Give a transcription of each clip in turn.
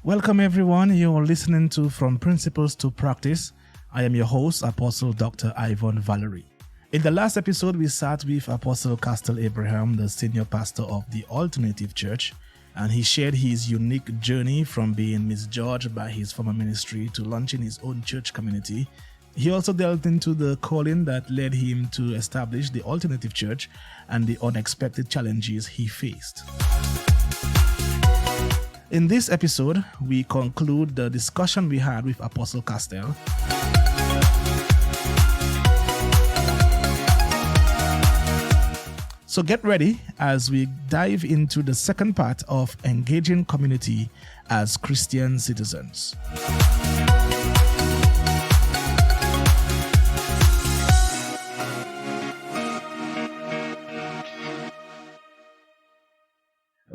Welcome everyone. You're listening to From Principles to Practice. I am your host, Apostle Dr. Ivon Valerie. In the last episode, we sat with Apostle Castel Abraham, the senior pastor of the Alternative Church, and he shared his unique journey from being misjudged by his former ministry to launching his own church community. He also delved into the calling that led him to establish the Alternative Church and the unexpected challenges he faced. In this episode, we conclude the discussion we had with Apostle Castel. So get ready as we dive into the second part of engaging community as Christian citizens.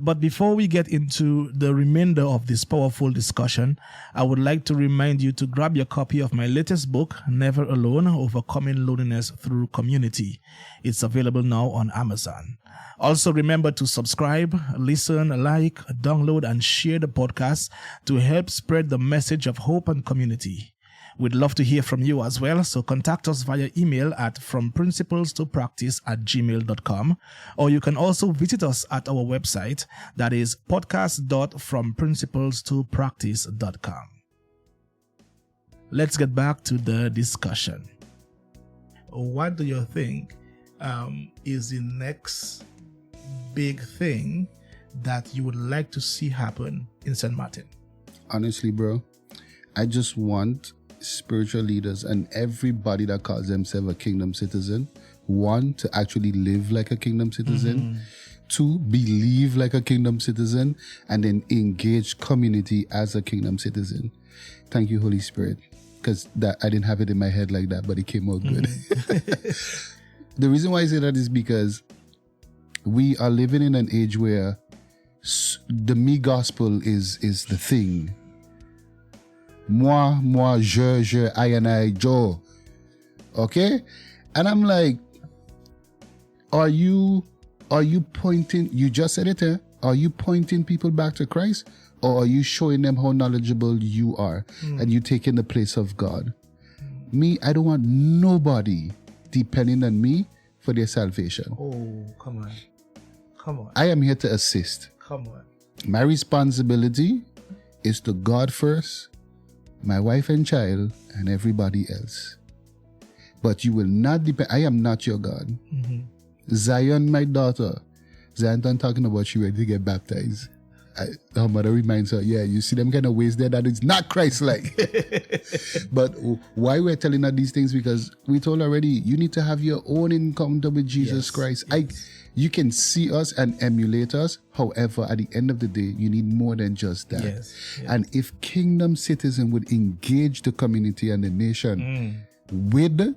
But before we get into the remainder of this powerful discussion, I would like to remind you to grab your copy of my latest book, Never Alone, Overcoming Loneliness Through Community. It's available now on Amazon. Also remember to subscribe, listen, like, download, and share the podcast to help spread the message of hope and community. We'd love to hear from you as well, so contact us via email at fromprinciplestopractice@gmail.com, or you can also visit us at our website, that is podcast.fromprinciplestopractice.com. Let's get back to the discussion. What do you think is the next big thing that you would like to see happen in St. Martin? Honestly, bro, I just want spiritual leaders and everybody that calls themselves a kingdom citizen, one, to actually live like a kingdom citizen, two, believe like a kingdom citizen, and then engage community as a kingdom citizen. Thank you, Holy Spirit, because that I didn't have it in my head like that, but it came out good. The reason why I say that is because we are living in an age where the me gospel is the thing. Moi, je, I and I, Joe. Okay? And I'm like, are you pointing, you just said it, are you pointing people back to Christ? Or are you showing them how knowledgeable you are and you taking the place of God? Me, I don't want nobody depending on me for their salvation. Oh, come on. I am here to assist. Come on. My responsibility is to God first, my wife and child, and everybody else. But you will not depend. I am not your God. Zion, my daughter. Zion, I'm talking about she ready to get baptized. Her mother reminds her, yeah, you see them kind of ways there that is not Christ-like. But why we're telling her these things? Because we told already, you need to have your own encounter with Jesus Christ. Yes. You can see us and emulate us. However, at the end of the day, you need more than just that. Yes. And if kingdom citizen would engage the community and the nation with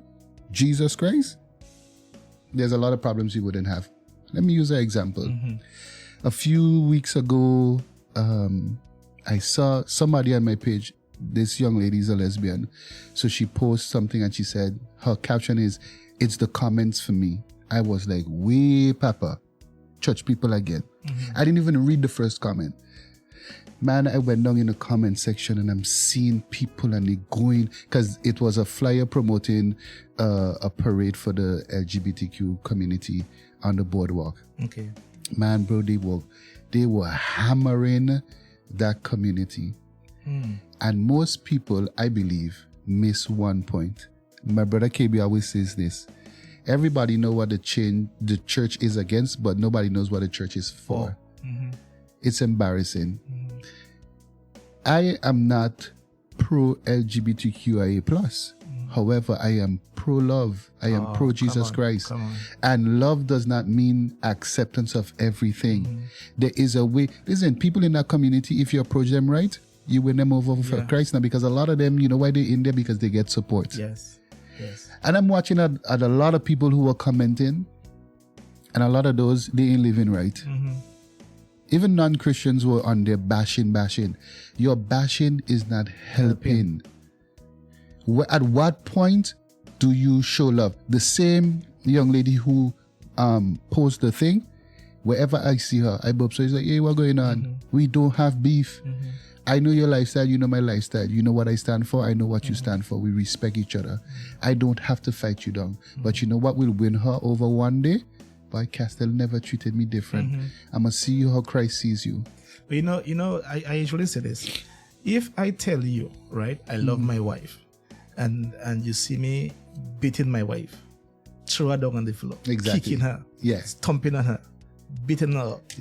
Jesus Christ, there's a lot of problems you wouldn't have. Let me use an example. A few weeks ago, I saw somebody on my page. This young lady is a lesbian. So she posted something and she said, her caption is, "It's the comments for me." I was like, "Way, Papa, church people again." I didn't even read the first comment. Man, I went down in the comment section and I'm seeing people and they going, because it was a flyer promoting a parade for the LGBTQ community on the boardwalk. Okay. Man, bro, they were hammering that community. And most people, I believe, miss one point. My brother KB always says this. Everybody know what the church is against, but nobody knows what the church is for. It's embarrassing. I am not pro LGBTQIA+. However, I am pro-love. I am pro-Jesus Christ. And love does not mean acceptance of everything. There is a way. Listen, people in that community, if you approach them right, you win them over for Christ now. Because a lot of them, you know why they're in there? Because they get support. Yes. And I'm watching at a lot of people who are commenting. And a lot of those, they ain't living right. Even non-Christians were on there bashing. Your bashing is not helping. At what point do you show love? The same young lady who posted the thing, Wherever I see her, I bump. So he's like, hey, what going on? We don't have beef. I know your lifestyle, you know my lifestyle. You know what I stand for, I know what you stand for. We respect each other. I don't have to fight you down. But you know what will win her over one day? Boy, Castel never treated me different. I'm going to see you how Christ sees you. But I usually say this. If I tell you, right, I love my wife, and you see me beating my wife, throw her down on the floor, kicking her, stomping on her, beating her up,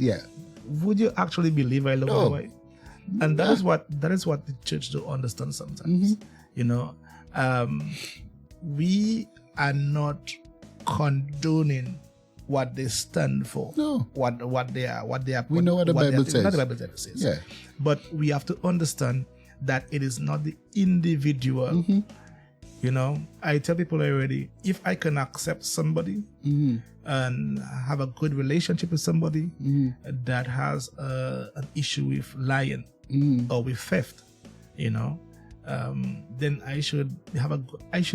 would you actually believe I love my wife? And that is what the church don't understand sometimes. We are not condoning what they stand for. No. What they are. We know what the Bible says. Not the Bible says. Yeah. But we have to understand that it is not the individual. I tell people already, if I can accept somebody and have a good relationship with somebody that has an issue with lying or with theft, then I should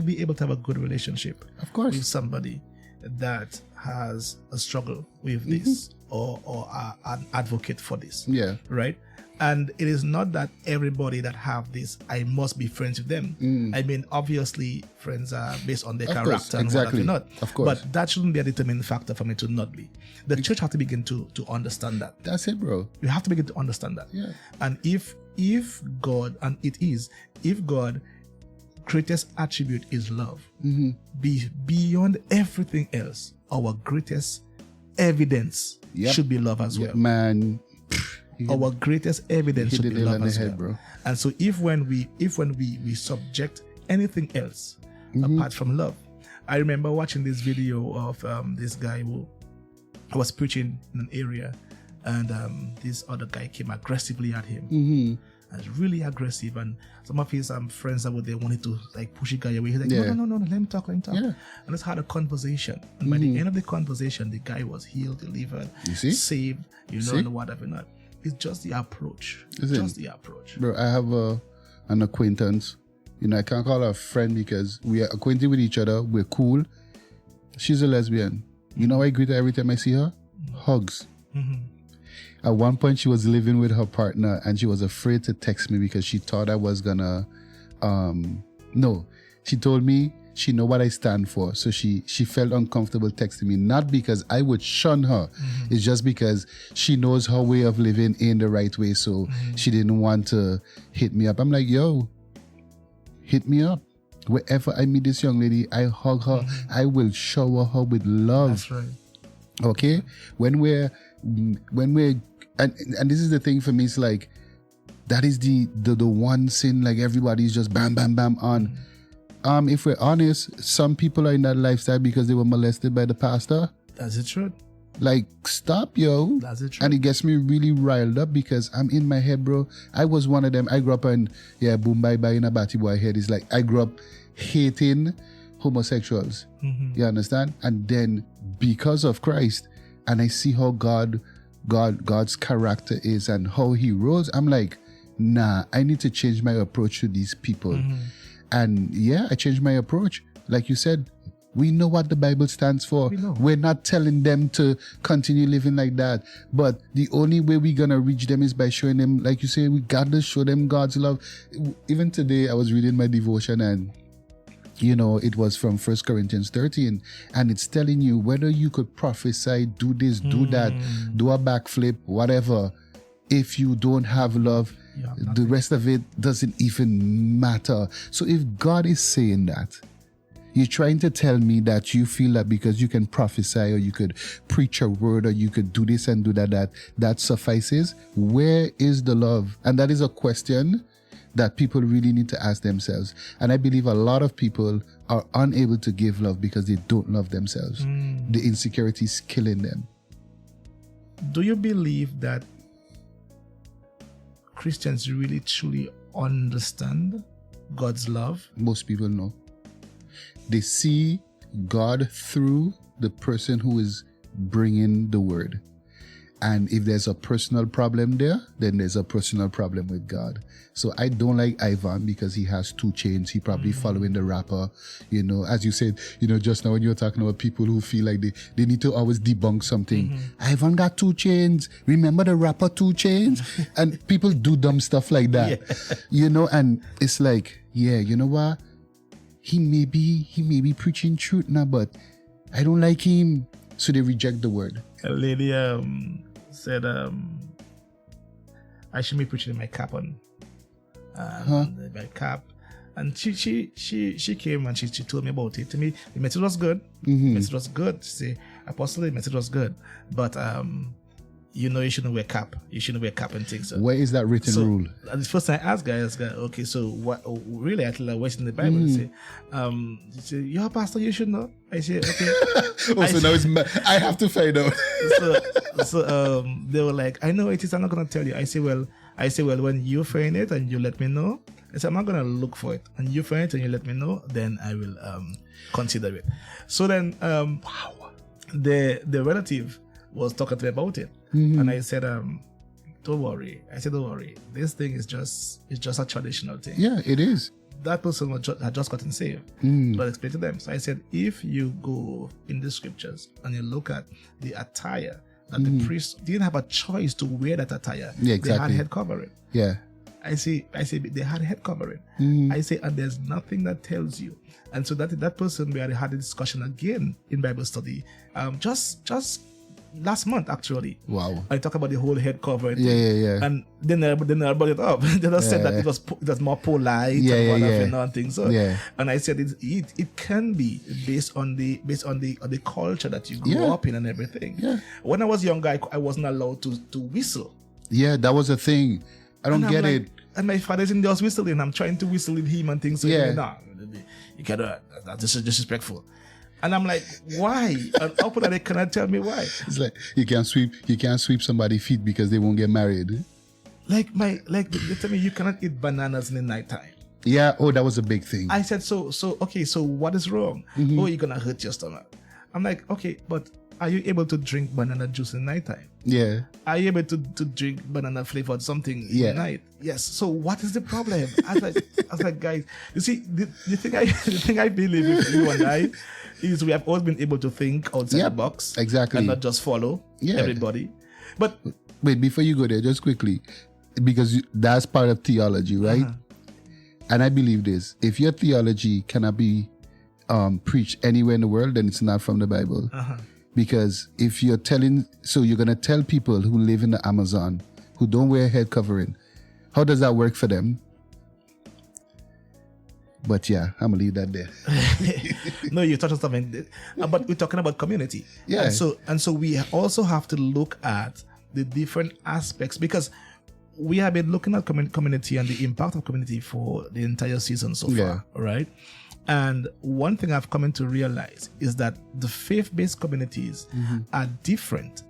be able to have a good relationship, of course, with somebody that has a struggle with this or an advocate for this. Yeah. Right. And it is not that everybody that have this, I must be friends with them. I mean, obviously, friends are based on their character and what not. Of course. But that shouldn't be a determining factor for me to not be. The church has to begin to understand that. That's it, bro. You have to begin to understand that. Yeah. And if God, and if God greatest attribute is love, beyond everything else, our greatest evidence should be love as well. Man. Our greatest evidence should be love as well. Bro. And so if when we subject anything else apart from love, I remember watching this video of this guy who was preaching in an area, and this other guy came aggressively at him. And really aggressive, and some of his friends that were there wanted to like push the guy away. He's like, no, let him talk. Yeah. And let's have a conversation. And by the end of the conversation, the guy was healed, delivered, saved, and whatever not. It's just the approach. The approach. Bro, I have an acquaintance. I can't call her a friend because we are acquainted with each other. We're cool. She's a lesbian. I greet her every time I see her? Hugs. At one point, she was living with her partner and she was afraid to text me because she thought I was gonna... No. She told me she know what I stand for. So she felt uncomfortable texting me. Not because I would shun her. It's just because she knows her way of living in the right way. So she didn't want to hit me up. I'm like, yo, hit me up. Wherever I meet this young lady, I hug her. I will shower her with love. That's right. Okay? When we're and this is the thing for me, it's like that is the one sin like everybody's just bam bam bam on. If we're honest, some people are in that lifestyle because they were molested by the pastor. That's the truth. Like, stop, yo. That's the truth. And it gets me really riled up because I'm in my head, bro. I was one of them. I grew up in boom bye bye in a batty boy head. It's like I grew up hating homosexuals. You understand? And then because of Christ, and I see how God's character is and how he rose, I'm like, nah, I need to change my approach to these people. And I changed my approach. Like you said, we know what the Bible stands for. We're not telling them to continue living like that. But the only way we're going to reach them is by showing them, like you say, we got to show them God's love. Even today, I was reading my devotion and it was from 1 Corinthians 13, and it's telling you whether you could prophesy, do this, do that, do a backflip, whatever. If you don't have love, the rest of it doesn't even matter. So if God is saying that, you're trying to tell me that you feel that because you can prophesy or you could preach a word or you could do this and do that suffices. Where is the love? And that is a question that people really need to ask themselves. And I believe a lot of people are unable to give love because they don't love themselves. The insecurity is killing them. Do you believe that Christians really truly understand God's love? Most people know. They see God through the person who is bringing the word. And if there's a personal problem there, then there's a personal problem with God. So I don't like Ivon because he has 2 chains. He probably following the rapper, as you said, just now when you were talking about people who feel like they need to always debunk something. Ivon got 2 chains. Remember the rapper 2 Chainz? And people do dumb stuff like that, and it's like, you know what? He may be preaching truth now, but I don't like him. So they reject the word. A lady said I should be preaching my cap on. My cap. And she came and she told me about it. To me, the message was good. The message was good. She said, Apostle, the message was good. But you shouldn't wear cap. You shouldn't wear cap and things. Where is that written rule? The first time I asked guys, okay, so what really I tell her what's in the Bible? They say, you're a pastor, you should know. I say, okay. Now I have to find out. so they were like, I know it is, I'm not gonna tell you. I say, well, when you find it and you let me know, I said, I'm not gonna look for it. And you find it and you let me know, then I will consider it. So then the relative was talking to me about it. And I said, don't worry. This thing is just a traditional thing. Yeah, it is. That person had just gotten saved. But I explained to them. So I said, if you go in the scriptures and you look at the attire that the priest didn't have a choice to wear that attire. Yeah, exactly. They had head covering. Yeah. I say they had head covering. I say, and there's nothing that tells you. And so that person, we had a discussion again in Bible study, just last month actually. Wow. I talk about the whole head covering. Yeah. And then I brought it up. They just said that it was more polite and whatever and things. So, and I said it can be based on the culture that you grew up in and everything. Yeah. When I was younger, I wasn't allowed to whistle. Yeah, that was a thing. I don't get it. And my father's in just whistling. I'm trying to whistle with him and things. So you cannot. This is disrespectful. And I'm like, why? And open that they cannot tell me why. It's like you can't sweep somebody's feet because they won't get married. They tell me you cannot eat bananas in the nighttime. Yeah. Oh, that was a big thing. I said, so okay, so what is wrong? Oh, you're gonna hurt your stomach. I'm like, okay, but are you able to drink banana juice in the nighttime? Yeah. Are you able to drink banana flavored something in the night? Yes. So what is the problem? I was like, guys, you see, the thing I believe with you and I is we have always been able to think outside the box. Exactly. And not just follow everybody. But wait, before you go there, just quickly, because that's part of theology, right? And I believe this. If your theology cannot be preached anywhere in the world, then it's not from the Bible. Because if you're going to tell people who live in the Amazon, who don't wear head covering, how does that work for them? But yeah, I'm going to leave that there. No, you're touching something. But we're talking about community. Yeah. And so we also have to look at the different aspects, because we have been looking at community and the impact of community for the entire season so far, right? And one thing I've come to realize is that the faith-based communities are different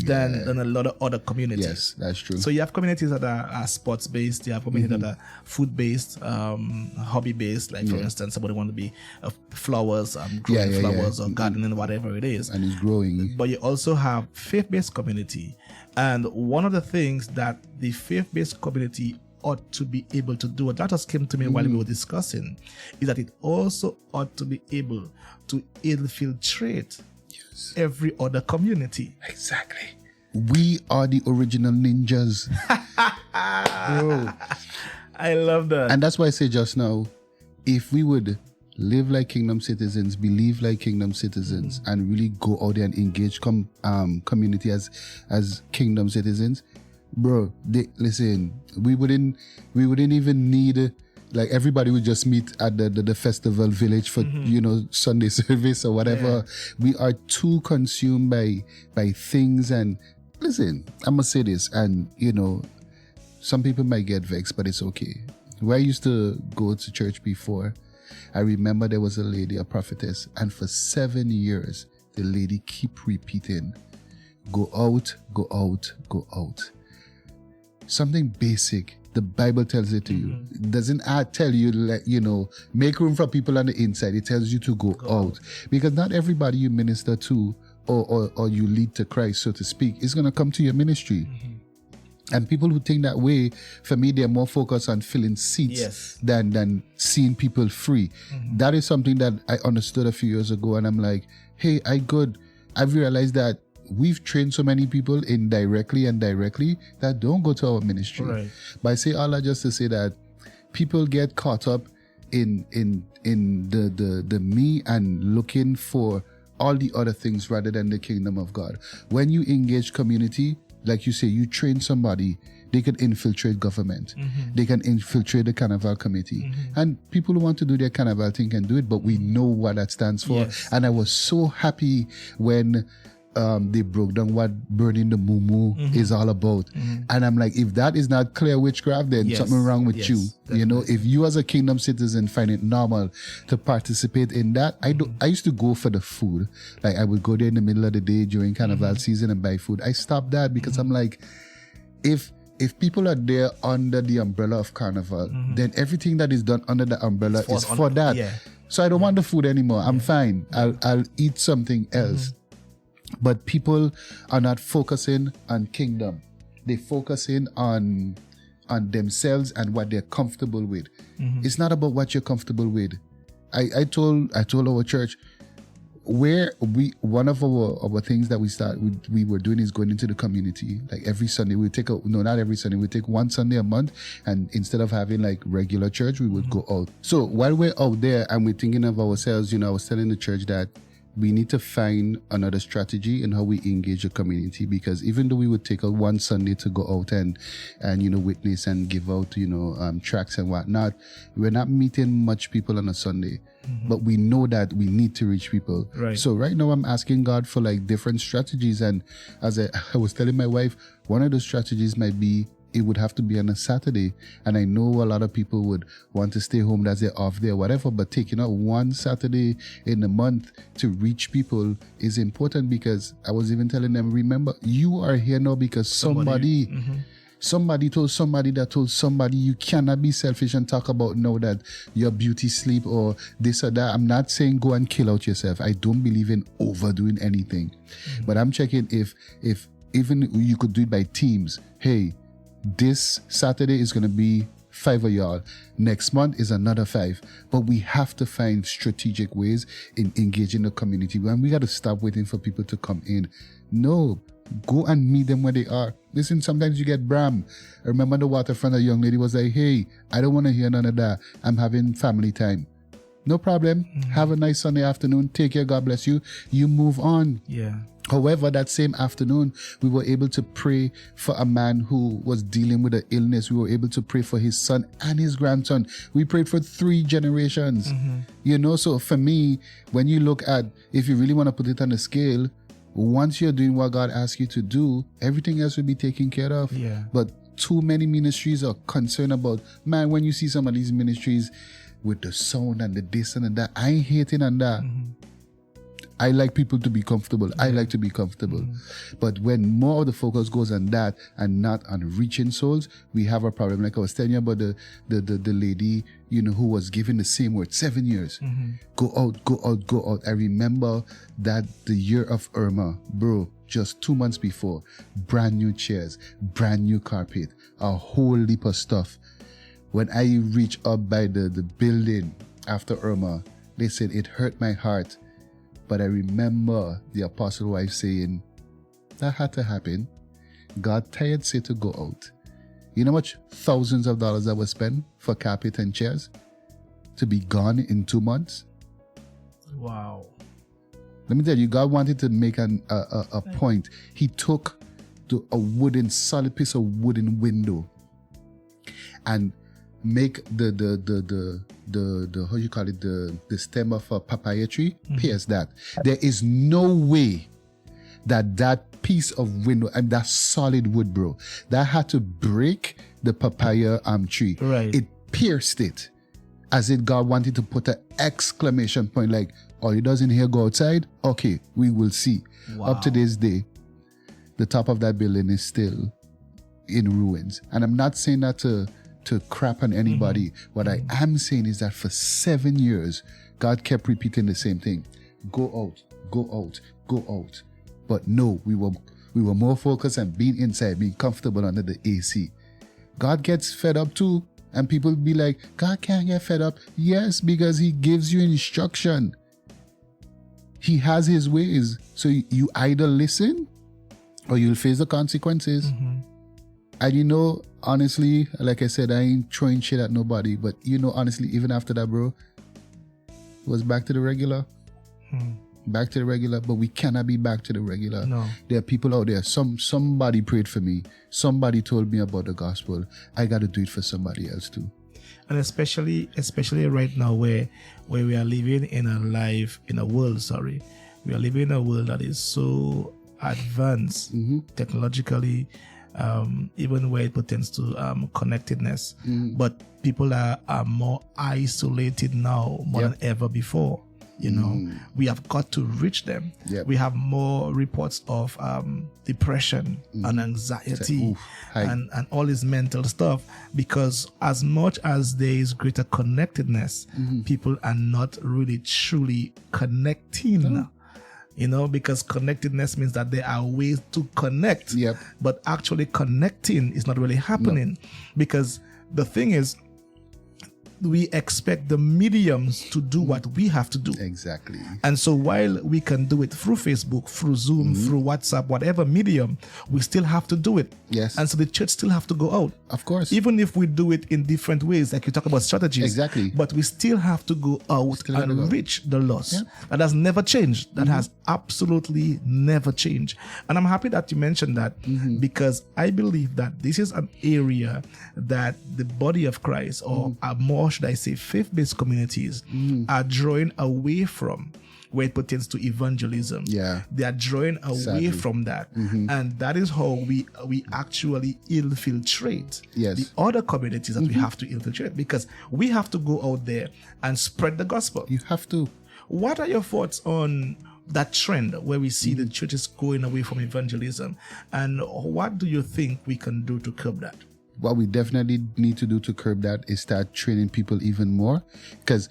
than a lot of other communities. Yes, that's true. So you have communities that are sports-based, you have communities that are food-based, hobby-based, like for instance, somebody want to be flowers, growing flowers or gardening, whatever it is. And it's growing. But you also have faith-based community. And one of the things that the faith-based community ought to be able to do, that just came to me while we were discussing, is that it also ought to be able to infiltrate every other community. Exactly. We are the original ninjas. Bro. I love that. And that's why I say just now, if we would live like kingdom citizens, believe like kingdom citizens, and really go out there and engage community as kingdom citizens, bro, listen, we wouldn't even need, like, everybody would just meet at the festival village for Sunday service or whatever. We are too consumed by things. And listen, I'm gonna say this, and some people might get vexed, but it's okay. Where I used to go to church before, I remember there was a lady, a prophetess, and for 7 years the lady keep repeating, go out, go out, go out. Something basic. The Bible tells it to you. It doesn't tell you, like, make room for people on the inside. It tells you to go out. Because not everybody you minister to or you lead to Christ, so to speak, it's going to come to your ministry. And people who think that way, for me, they're more focused on filling seats than seeing people free. That is something that I understood a few years ago, and I'm like, hey, I've realized that we've trained so many people indirectly and directly that don't go to our ministry. Right. But I say all that just to say that people get caught up in the me and looking for all the other things rather than the kingdom of God. When you engage community, like you say, you train somebody, they can infiltrate government. They can infiltrate the Carnival committee. And people who want to do their Carnival thing can do it, but we know what that stands for. Yes. And I was so happy when they broke down what burning the mumu is all about. And I'm like, if that is not clear witchcraft, then something wrong with you. Definitely. You know, if you as a kingdom citizen find it normal to participate in that, I used to go for the food. Like I would go there in the middle of the day during Carnival season and buy food. I stopped that because I'm like, if people are there under the umbrella of Carnival, then everything that is done under the umbrella is for that. Yeah. So I don't want the food anymore. I'm fine. I'll eat something else. But people are not focusing on kingdom. They're focusing on themselves and what they're comfortable with. It's not about what you're comfortable with. I told our church, where one of our things that we were doing is going into the community. Like every Sunday we not every Sunday, we take one Sunday a month, and instead of having like regular church, we would go out. So while we're out there and we're thinking of ourselves, I was telling the church that we need to find another strategy in how we engage the community, because even though we would take out one Sunday to go out and witness and give out tracts and whatnot, we're not meeting much people on a Sunday. But we know that we need to reach people. Right. So right now I'm asking God for like different strategies, and as I was telling my wife, one of the strategies might be it would have to be on a Saturday. And I know a lot of people would want to stay home, that's their off day or whatever, but taking out one Saturday in a month to reach people is important, because I was even telling them, remember, you are here now because somebody told somebody that told somebody. You cannot be selfish and talk about now that your beauty sleep or this or that. I'm not saying go and kill out yourself. I don't believe in overdoing anything. But I'm checking if even you could do it by teams. Hey, this Saturday is going to be 5 of y'all. Next month is another 5. But we have to find strategic ways in engaging the community. And we got to stop waiting for people to come in. No, go and meet them where they are. Listen, sometimes you get Bram. I remember the waterfront, a young lady was like, hey, I don't want to hear none of that. I'm having family time. No problem. Have a nice Sunday afternoon. Take care. God bless you. You move on. Yeah. However, that same afternoon, we were able to pray for a man who was dealing with an illness. We were able to pray for his son and his grandson. We prayed for 3 generations. So for me, when you look at, if you really want to put it on a scale, once you're doing what God asks you to do, everything else will be taken care of. Yeah. But too many ministries are concerned about, man, when you see some of these ministries with the sound and the this and that, I ain't hating on that. I like people to be comfortable. I like to be comfortable. But when more of the focus goes on that and not on reaching souls, we have a problem. Like I was telling you about the lady, who was given the same word 7 years. Go out, go out, go out. I remember that the year of Irma, bro, just 2 months before, brand new chairs, brand new carpet, a whole heap of stuff. When I reached up by the building after Irma, they said it hurt my heart. But I remember the apostle wife saying, that had to happen. God tired say to go out. You know how much thousands of dollars that was spent for carpet and chairs to be gone in 2 months? Wow. Let me tell you, God wanted to make a point. He took a solid piece of wooden window and make the how you call it, the stem of a papaya tree, pierce that. There is no way that piece of window and that solid wood, bro, that had to break the papaya tree. Right. It pierced it as if God wanted to put an exclamation point, like, all he does in here go outside? Okay, we will see. Wow. Up to this day, the top of that building is still in ruins. And I'm not saying that to crap on anybody. What I am saying is that for 7 years, God kept repeating the same thing. Go out, go out, go out. But no, we were more focused on being inside, being comfortable under the AC. God gets fed up too. And people be like, God can't get fed up. Yes, because he gives you instruction. He has his ways. So you either listen or you'll face the consequences. Mm-hmm. And honestly, like I said, I ain't throwing shit at nobody. But honestly, even after that, bro, it was back to the regular. Back to the regular. But we cannot be back to the regular. No. There are people out there. Somebody prayed for me. Somebody told me about the gospel. I got to do it for somebody else too. And especially right now where we are living in a world that is so advanced technologically, even where it pertains to connectedness. But people are more isolated now more than ever before. We have got to reach them. Yep. We have more reports of depression and anxiety and all this mental stuff, because as much as there is greater connectedness, people are not really truly connecting. Because connectedness means that there are ways to connect, but actually connecting is not really happening, because the thing is, we expect the mediums to do what we have to do. Exactly. And so while we can do it through Facebook, through Zoom, through WhatsApp, whatever medium, we still have to do it. Yes. And so the church still have to go out. Of course. Even if we do it in different ways, like you talk about strategies. Exactly. But we still have to go out and reach the lost. Yeah. That has never changed. That has absolutely never changed. And I'm happy that you mentioned that, because I believe that this is an area that the body of Christ, or more should I say faith-based communities, are drawing away from where it pertains to evangelism. Yeah. They are drawing away from that. And that is how we actually infiltrate the other communities that we have to infiltrate, because we have to go out there and spread the gospel. You have to. What are your thoughts on that trend where we see the churches going away from evangelism, and what do you think we can do to curb that? What we definitely need to do to curb that is start training people even more, because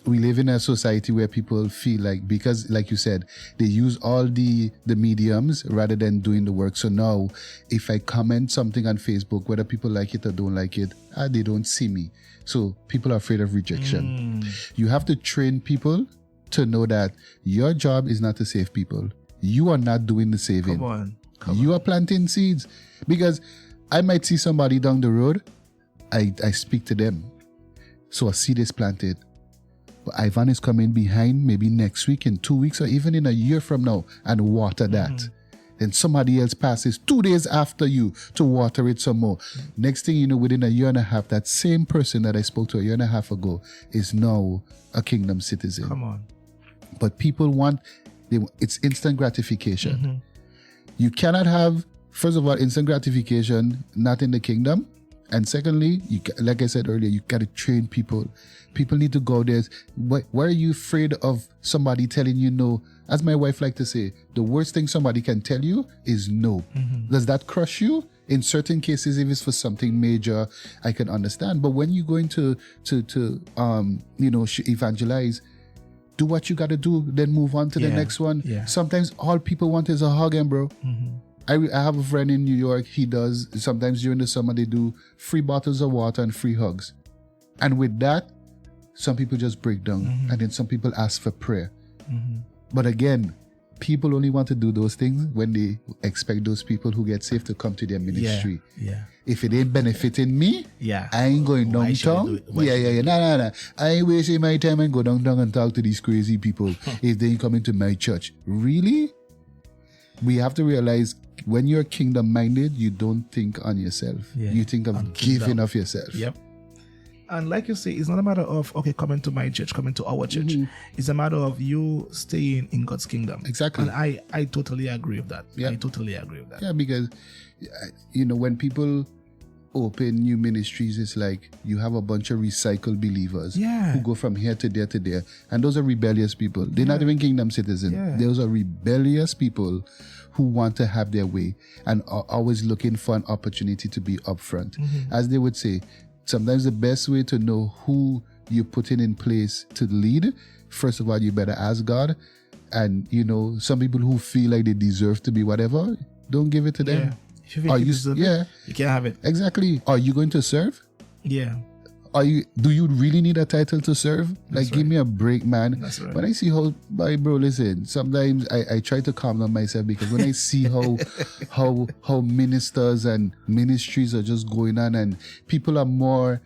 we live in a society where people feel like, because like you said, they use all the mediums rather than doing the work. So now if I comment something on Facebook, whether people like it or don't like it, they don't see me. So people are afraid of rejection. You have to train people to know that your job is not to save people. You are not doing the saving. Come You on. are planting seeds, because I might see somebody down the road. I speak to them. So a seed is planted. But Ivon is coming behind maybe next week, in 2 weeks, or even in a year from now, and water that. Then somebody else passes 2 days after you to water it some more. Next thing you know, within a year and a half, that same person that I spoke to a year and a half ago is now a kingdom citizen. Come on. But people it's instant gratification. You cannot have, first of all, instant gratification not in the kingdom. And secondly, like I said earlier, you got to train people. People need to go there. Why are you afraid of somebody telling you no? As my wife likes to say, the worst thing somebody can tell you is no. Does that crush you? In certain cases, if it's for something major, I can understand. But when you're going to evangelize, do what you got to do, then move on to the next one. Yeah. Sometimes all people want is a hug, and bro. I have a friend in New York. He does, sometimes during the summer, they do free bottles of water and free hugs. And with that, some people just break down. And then some people ask for prayer. But again, people only want to do those things when they expect those people who get saved to come to their ministry. Yeah. If it ain't benefiting me, Yeah. I ain't going downtown. Nah. I ain't wasting my time and go downtown and talk to these crazy people if they ain't coming to my church. Really? We have to realize, when you're kingdom minded, you don't think on yourself. Yeah. You think of giving of yourself. Yep. And like you say, it's not a matter of, okay, coming to my church, coming to our church. It's a matter of you staying in God's kingdom. Exactly. And I totally agree with that. Yeah. I totally agree with that. Yeah, because, when people open new ministries, it's like you have a bunch of recycled believers who go from here to there to there. And those are rebellious people. They're not even kingdom citizens. Yeah. Those are rebellious people who want to have their way and are always looking for an opportunity to be upfront. As they would say, sometimes the best way to know who you're putting in place to lead, first of all, you better ask God, And, you know, some people who feel like they deserve to be whatever, don't give it to them. If you think you deserve it, you can't have it. Exactly. Are you going to serve? Yeah. Do you really need a title to serve? Like, give me a break, man. That's right. When I see bro, listen, sometimes I try to calm down myself, because when I see how ministers and ministries are just going on, and people are more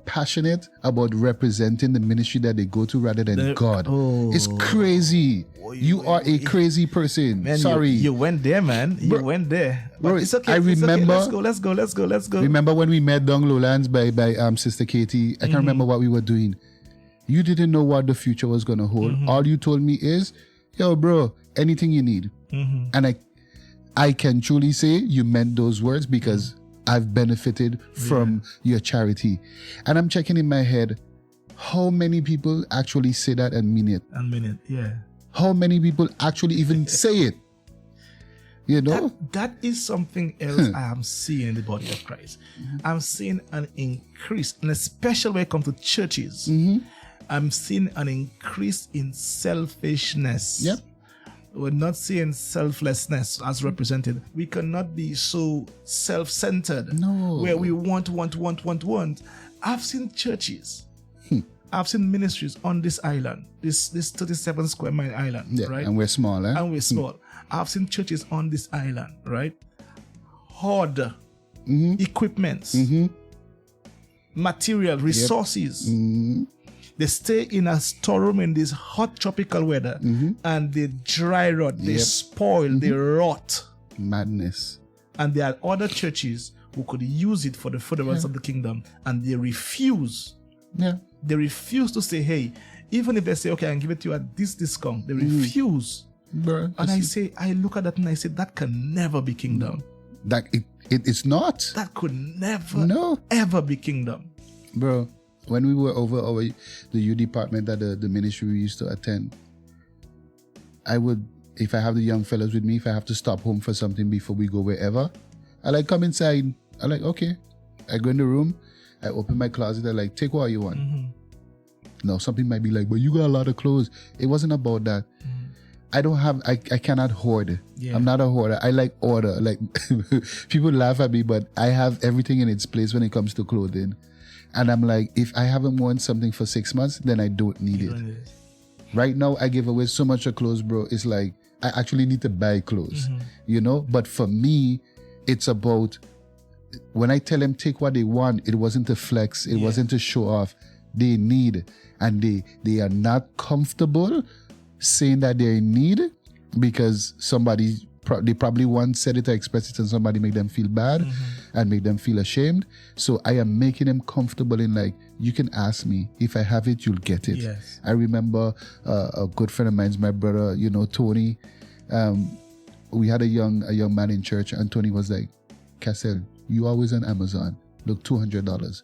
passionate about representing the ministry that they go to rather than God. It's crazy. You are a crazy person. Man, sorry. You went there, man. You went there. But bro, it's okay. I remember. Okay. Let's go. Remember when we met down Lowlands by Sister Katie? I can't remember what we were doing. You didn't know what the future was going to hold. All you told me is, yo, bro, anything you need. And I can truly say you meant those words, because I've benefited from your charity. And I'm checking in my head, how many people actually say that and mean it? Yeah. How many people actually even say it? You know? That is something else I am seeing in the body of Christ. I'm seeing an increase, and especially when it comes to churches, I'm seeing an increase in selfishness. Yep. We're not seeing selflessness as represented. We cannot be so self-centered. No. Where we want. I've seen churches. I've seen ministries on this island, this 37 square mile island, right? And we're small, eh? And we're small. I've seen churches on this island, right? Hoard equipments, material, resources. They stay in a storeroom in this hot tropical weather, and they dry rot, they spoil, they rot. Madness. And there are other churches who could use it for the furtherance of the kingdom, and they refuse. Yeah. They refuse to say, hey, even if they say, okay, I can give it to you at this discount, they refuse. Bro, and I look at that and I say, that can never be kingdom. That it's not. That could never, ever be kingdom. Bro, when we were over the youth department that the ministry we used to attend, I would, if I have the young fellas with me, if I have to stop home for something before we go wherever, I like come inside. I like, okay. I go in the room, I open my closet, I like, take what you want. Now, something might be like, but you got a lot of clothes. It wasn't about that. I cannot hoard. Yeah. I'm not a hoarder. I like order. Like, people laugh at me, but I have everything in its place when it comes to clothing. And I'm like, if I haven't worn something for 6 months, then I don't need it. Right now, I give away so much of clothes, bro. It's like, I actually need to buy clothes, you know? But for me, it's about, when I tell them take what they want, it wasn't to flex. It wasn't to show off. They need, and they are not comfortable saying that they're in need, because they probably once said it to express it, and somebody made them feel bad and make them feel ashamed. So I am making them comfortable in, like, you can ask me. If I have it, you'll get it. Yes. I remember a good friend of mine's, my brother, you know, Tony. We had a young man in church, and Tony was like, Castel, you always on Amazon. Look, $200.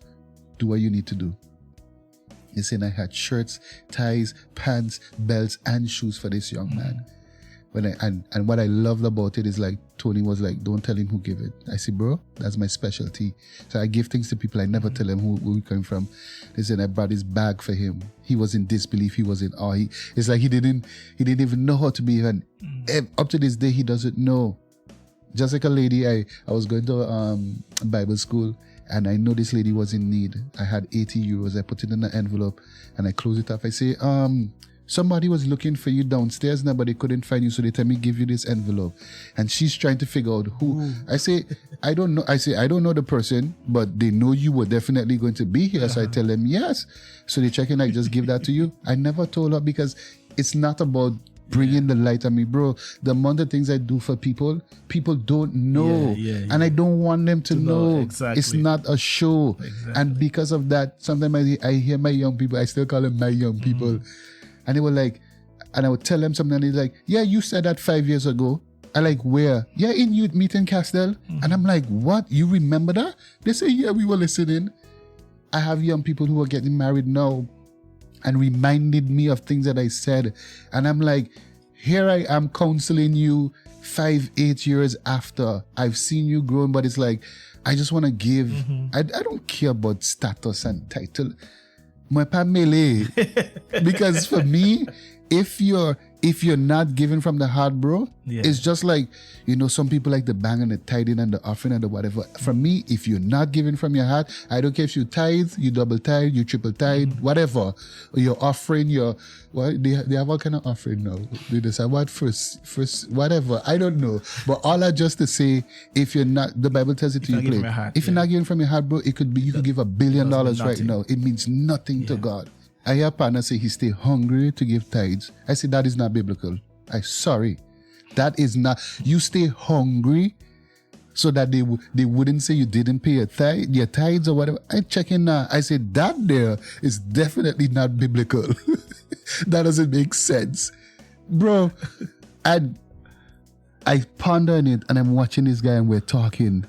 Do what you need to do. Listen, I had shirts, ties, pants, belts, and shoes for this young man. And what I loved about it is, like, Tony was like, don't tell him who gave it. I said, bro, that's my specialty. So I give things to people. I never tell them who it came from. Listen, I brought his bag for him. He was in disbelief. He was in awe. It's like he didn't even know how to be. And up to this day, he doesn't know. Just like a lady, I was going to Bible school, and I know this lady was in need. I had 80 euros. I put it in an envelope and I close it up. I say, somebody was looking for you downstairs now, but they couldn't find you. So they tell me, give you this envelope. And she's trying to figure out who. I say, I don't know. I say, I don't know the person, but they know you were definitely going to be here. So I tell them, yes. So they check in, like, just give that to you. I never told her, because it's not about bringing the light on me, bro. The amount of things I do for people don't know. And I don't want them to know. Exactly. It's not a show. Exactly. And because of that, sometimes I hear my young people, I still call them my young people. And they were like, and I would tell them something, and they're like, yeah, you said that 5 years ago. I like, where? Yeah, in youth meeting, Castel. And I'm like, what? You remember that? They say, yeah, we were listening. I have young people who are getting married now and reminded me of things that I said. And I'm like, here I am counseling you 5-8 years after I've seen you growing, but it's like, I just want to give. I don't care about status and title. Moi pas mêlé. Because for me, if you're if you're not giving from the heart, bro, Yeah. it's just like, some people like the bang and the tithing and the offering and the whatever. For me, if you're not giving from your heart, I don't care if you tithe, you double tithe, you triple tithe, whatever. Your offering, they have all kind of offering now. They just have what first, whatever. I don't know. But all that just to say, if you're not, the Bible tells it to you, plain. If you're not giving from your heart, bro, it could be, you could give $1 billion right now. It means nothing to God. I hear a partner say he stay hungry to give tithes. I say that is not biblical. I'm sorry. That is not. You stay hungry so that they wouldn't say you didn't pay your tithes or whatever. I check in now. I say that there is definitely not biblical. That doesn't make sense. Bro, I ponder on it and I'm watching this guy and we're talking.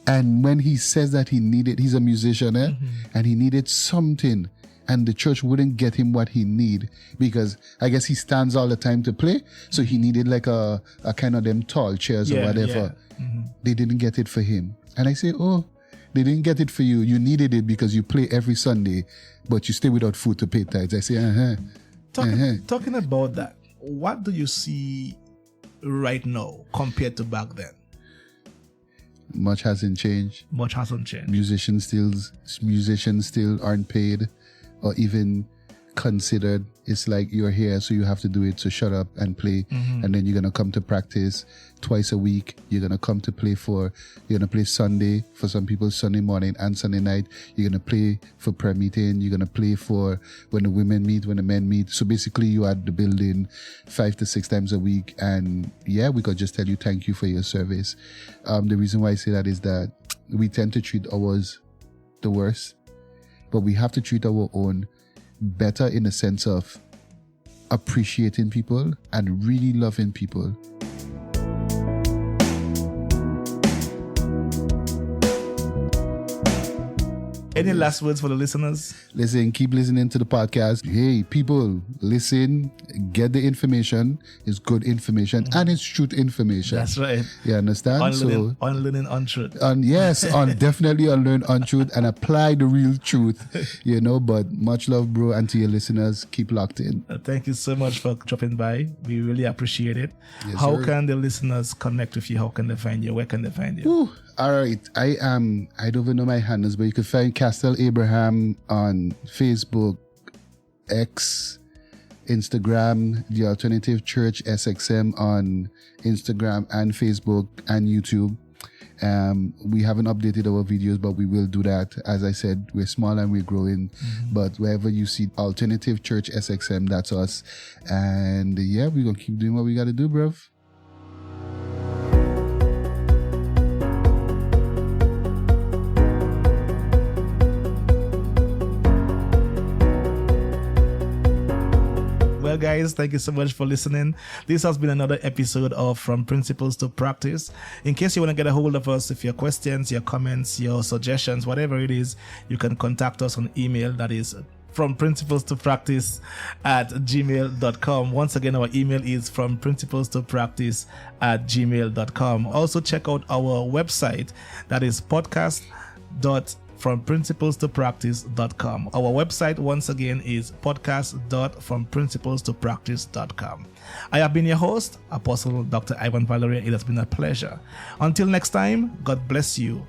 And when he says that he's a musician, and he needed something, and the church wouldn't get him what he need because I guess he stands all the time to play. So he needed like a kind of them tall chairs or whatever. Yeah. Mm-hmm. They didn't get it for him. And I say, oh, they didn't get it for you. You needed it because you play every Sunday, but you stay without food to pay tithes. I say, Talking about that, what do you see right now compared to back then? Much hasn't changed. Much hasn't changed. Musicians still aren't paid or even considered. It's like you're here, so you have to do it. So shut up and play. And then you're going to come to practice twice a week. You're going to come to play you're going to play Sunday for some people, Sunday morning and Sunday night. You're going to play for prayer meeting. You're going to play for when the women meet, when the men meet. So basically you are at the building 5 to 6 times a week. And we could just tell you thank you for your service. The reason why I say that is that we tend to treat ours the worst, but we have to treat our own better in the sense of appreciating people and really loving people. Any last words for the listeners? Listen, keep listening to the podcast. Hey, people, listen, get the information. It's good information and it's truth information. That's right. You understand? Unlearning untruth. Definitely unlearn untruth and apply the real truth, but much love, bro. And to your listeners, keep locked in. Thank you so much for dropping by. We really appreciate it. Yes, How sir. can the listeners connect with you? How can they find you? Where can they find you? Ooh, all right. I don't even know my handles, but you can find Castel Abraham on Facebook, X, Instagram, The Alternative Church SXM on Instagram and Facebook and YouTube. We haven't updated our videos, but we will do that. As I said, we're small and we're growing, but wherever you see Alternative Church SXM, that's us. And we're going to keep doing what we got to do, bruv. Well, guys, thank you so much for listening. This has been another episode of From Principles to Practice. In case you want to get a hold of us, if your questions, your comments, your suggestions, whatever it is, you can contact us on email. That is fromprinciplestopractice@gmail.com. Once again, our email is fromprinciplestopractice@gmail.com. Also, check out our website. That is podcast.fromprinciplestopractice.com. Our website once again is podcast.fromprinciplestopractice.com. I have been your host, Apostle Dr. Ivon Valerie. It has been a pleasure. Until next time, God bless you.